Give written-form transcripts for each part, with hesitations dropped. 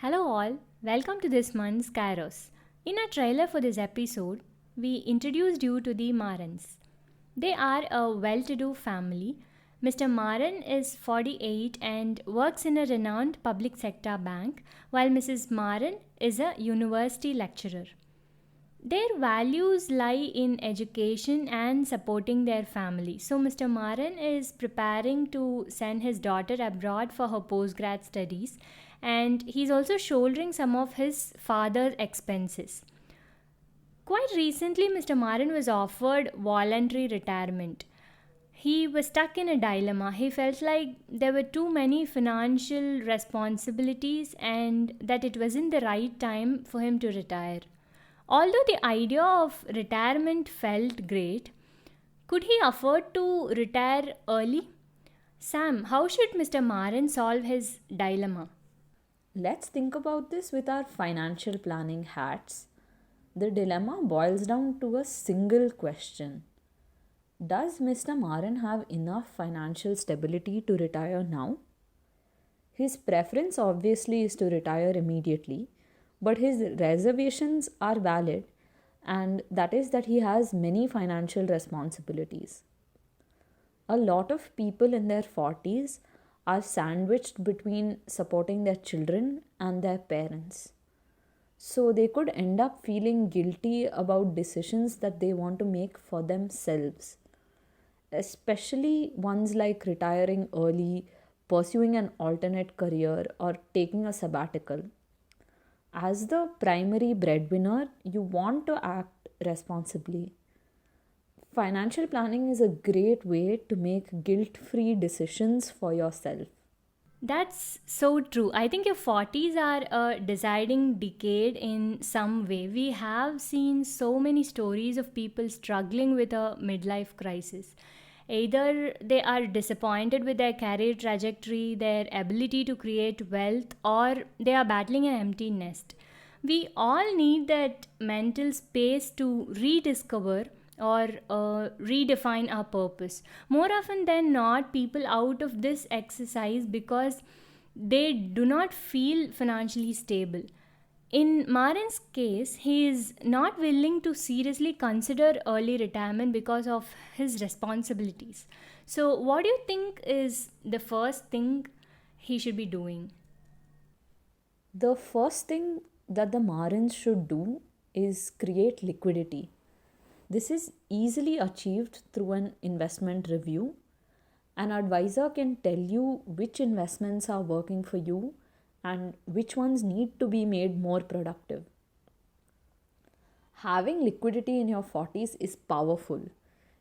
Hello, all. Welcome to this month's Kairos. In our trailer for this episode, we introduced you to the Marans. They are a well to do family. Mr. Maran is 48 and works in a renowned public sector bank, while Mrs. Maran is a university lecturer. Their values lie in education and supporting their family. So, Mr. Maran is preparing to send his daughter abroad for her postgrad studies, and he's also shouldering some of his father's expenses. Quite recently, Mr. Maran was offered voluntary retirement. He was stuck in a dilemma. He felt like there were too many financial responsibilities and that it wasn't the right time for him to retire. Although the idea of retirement felt great, could he afford to retire early? Sam, how should Mr. Maran solve his dilemma? Let's think about this with our financial planning hats. The dilemma boils down to a single question. Does Mr. Maran have enough financial stability to retire now? His preference obviously is to retire immediately, but his reservations are valid, and that is that he has many financial responsibilities. A lot of people in their 40s are sandwiched between supporting their children and their parents. So they could end up feeling guilty about decisions that they want to make for themselves, especially ones like retiring early, pursuing an alternate career, or taking a sabbatical. As the primary breadwinner, you want to act responsibly. Financial planning is a great way to make guilt free decisions for yourself. That's so true. I think your 40s are a deciding decade in some way. We have seen so many stories of people struggling with a midlife crisis. Either they are disappointed with their career trajectory, their ability to create wealth, or they are battling an empty nest. We all need that mental space to rediscover or redefine our purpose. More often than not, people out of this exercise because they do not feel financially stable. In Marin's case, he is not willing to seriously consider early retirement because of his responsibilities. So, what do you think is the first thing he should be doing? The first thing that the Marins should do is create liquidity. This is easily achieved through an investment review. An advisor can tell you which investments are working for you and which ones need to be made more productive. Having liquidity in your 40s is powerful.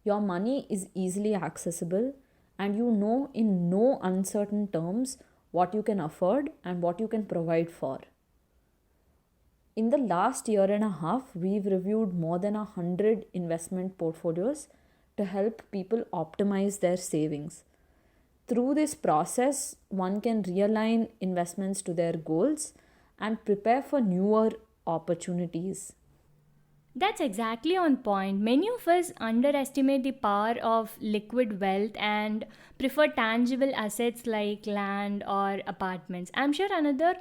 Your money is easily accessible, and you know in no uncertain terms what you can afford and what you can provide for. In the last year and a half, we've reviewed more than 100 investment portfolios to help people optimize their savings. Through this process, one can realign investments to their goals and prepare for newer opportunities. That's exactly on point. Many of us underestimate the power of liquid wealth and prefer tangible assets like land or apartments. I'm sure another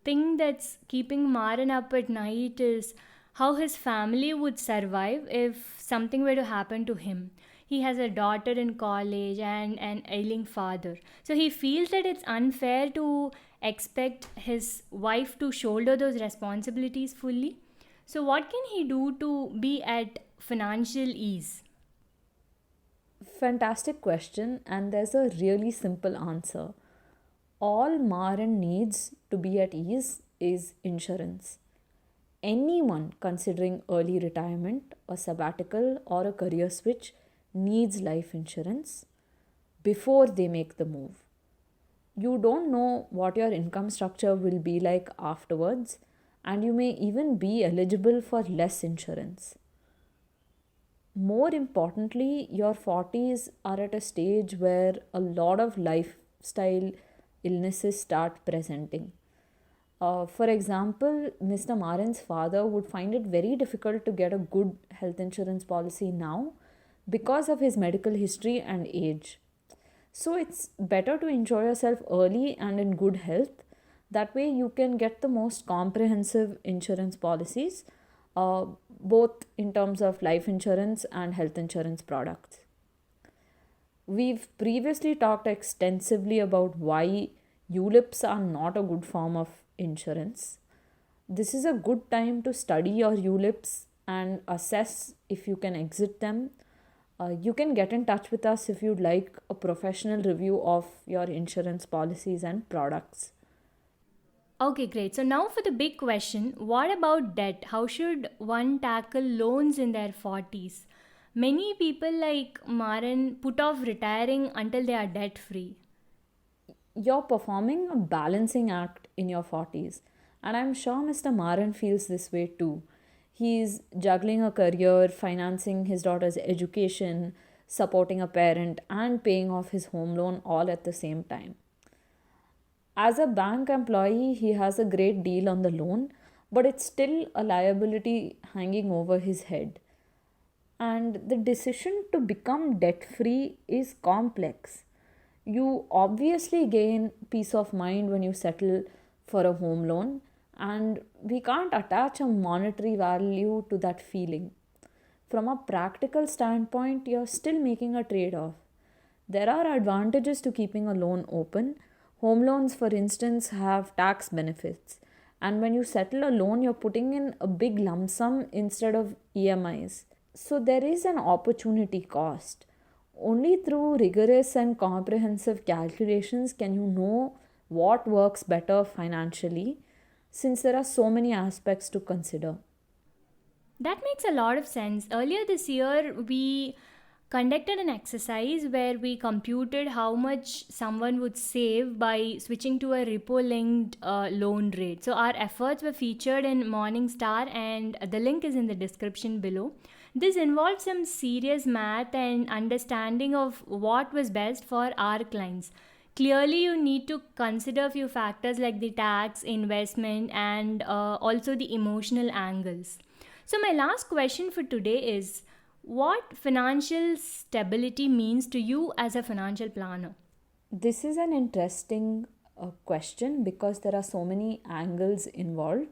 thing that's keeping Maran up at night is how his family would survive if something were to happen to him. He has a daughter in college and an ailing father. So he feels that it's unfair to expect his wife to shoulder those responsibilities fully. So, what can he do to be at financial ease? Fantastic question, and there's a really simple answer. All Maran needs to be at ease is insurance. Anyone considering early retirement, a sabbatical, or a career switch needs life insurance before they make the move. You don't know what your income structure will be like afterwards, and you may even be eligible for less insurance. More importantly, your 40s are at a stage where a lot of lifestyle illnesses start presenting. For example, Mr. Marin's father would find it very difficult to get a good health insurance policy now because of his medical history and age. So it's better to enjoy yourself early and in good health That way, you can get the most comprehensive insurance policies, both in terms of life insurance and health insurance products. We've previously talked extensively about why ULIPs are not a good form of insurance. This is a good time to study your ULIPs and assess if you can exit them. You can get in touch with us if you'd like a professional review of your insurance policies and products. Okay, great. So now for the big question, what about debt? How should one tackle loans in their 40s? Many people like Maran put off retiring until they are debt free. You're performing a balancing act in your 40s, and I'm sure Mr. Maran feels this way too. He's juggling a career, financing his daughter's education, supporting a parent, and paying off his home loan all at the same time. As a bank employee, he has a great deal on the loan, but it's still a liability hanging over his head. And the decision to become debt free is complex. You obviously gain peace of mind when you settle for a home loan, and we can't attach a monetary value to that feeling. From a practical standpoint, you're still making a trade off. There are advantages to keeping a loan open. Home loans, for instance, have tax benefits. And when you settle a loan, you're putting in a big lump sum instead of EMIs. So there is an opportunity cost. Only through rigorous and comprehensive calculations can you know what works better financially, since there are so many aspects to consider. That makes a lot of sense. Earlier this year, we conducted an exercise where we computed how much someone would save by switching to a repo linked loan rate. So, our efforts were featured in Morningstar, and the link is in the description below. This involved some serious math and understanding of what was best for our clients. Clearly, you need to consider a few factors like the tax, investment, and also the emotional angles. So, my last question for today is, what financial stability means to you as a financial planner? This is an interesting question because there are so many angles involved.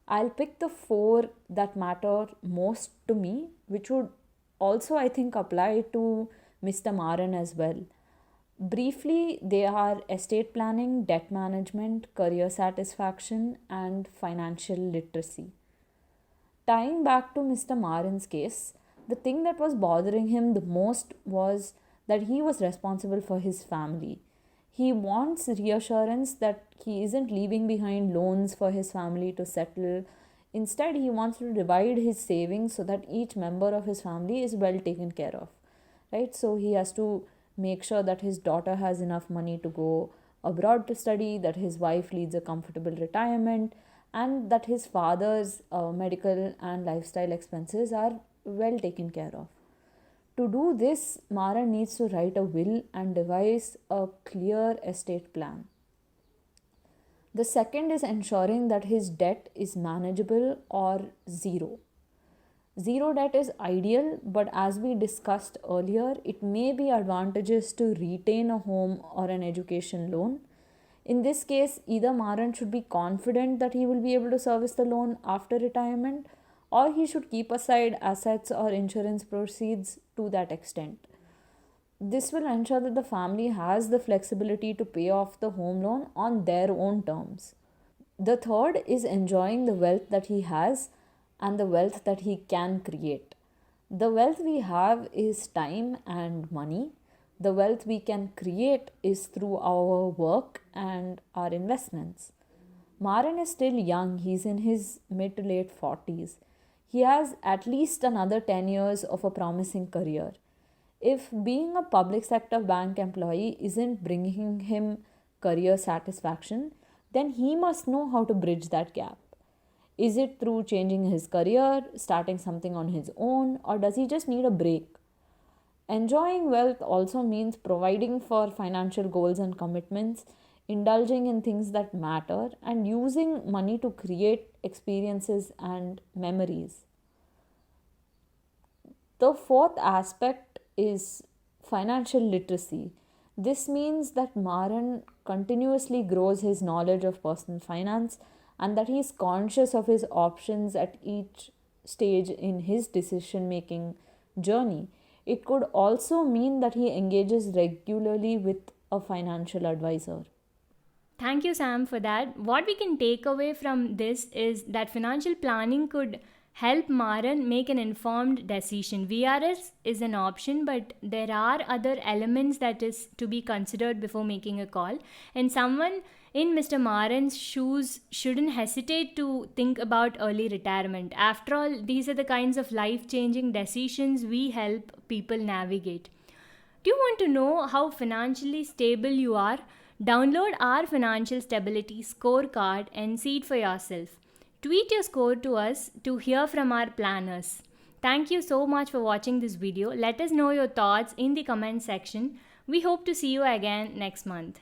I'll pick the four that matter most to me, which would also, I think, apply to Mr. Maran as well. Briefly, they are estate planning, debt management, career satisfaction, and financial literacy. Tying back to Mr. Marin's case, the thing that was bothering him the most was that he was responsible for his family. He wants reassurance that he isn't leaving behind loans for his family to settle. Instead, he wants to divide his savings so that each member of his family is well taken care of. Right? So he has to make sure that his daughter has enough money to go abroad to study, that his wife leads a comfortable retirement, and that his father's medical and lifestyle expenses are well taken care of. To do this, Mara needs to write a will and devise a clear estate plan. The second is ensuring that his debt is manageable or zero. Zero debt is ideal, but as we discussed earlier, it may be advantageous to retain a home or an education loan. In this case, either Maran should be confident that he will be able to service the loan after retirement, or he should keep aside assets or insurance proceeds to that extent. This will ensure that the family has the flexibility to pay off the home loan on their own terms. The third is enjoying the wealth that he has and the wealth that he can create. The wealth we have is time and money. The wealth we can create is through our work and our investments. Maran is still young, he's in his mid to late 40s. He has at least another 10 years of a promising career. If being a public sector bank employee isn't bringing him career satisfaction, then he must know how to bridge that gap. Is it through changing his career, starting something on his own, or does he just need a break? Enjoying wealth also means providing for financial goals and commitments, indulging in things that matter, and using money to create experiences and memories. The fourth aspect is financial literacy. This means that Maran continuously grows his knowledge of personal finance and that he is conscious of his options at each stage in his decision making journey. It could also mean that he engages regularly with a financial advisor. Thank you, Sam, for that. What we can take away from this is that financial planning could help Maran make an informed decision. VRS is an option, but there are other elements that is to be considered before making a call. And someone in Mr. Maran's shoes shouldn't hesitate to think about early retirement. After all, these are the kinds of life changing decisions we help people navigate. Do you want to know how financially stable you are? Download our financial stability scorecard and see it for yourself. Tweet your score to us to hear from our planners. Thank you so much for watching this video. Let us know your thoughts in the comment section. We hope to see you again next month.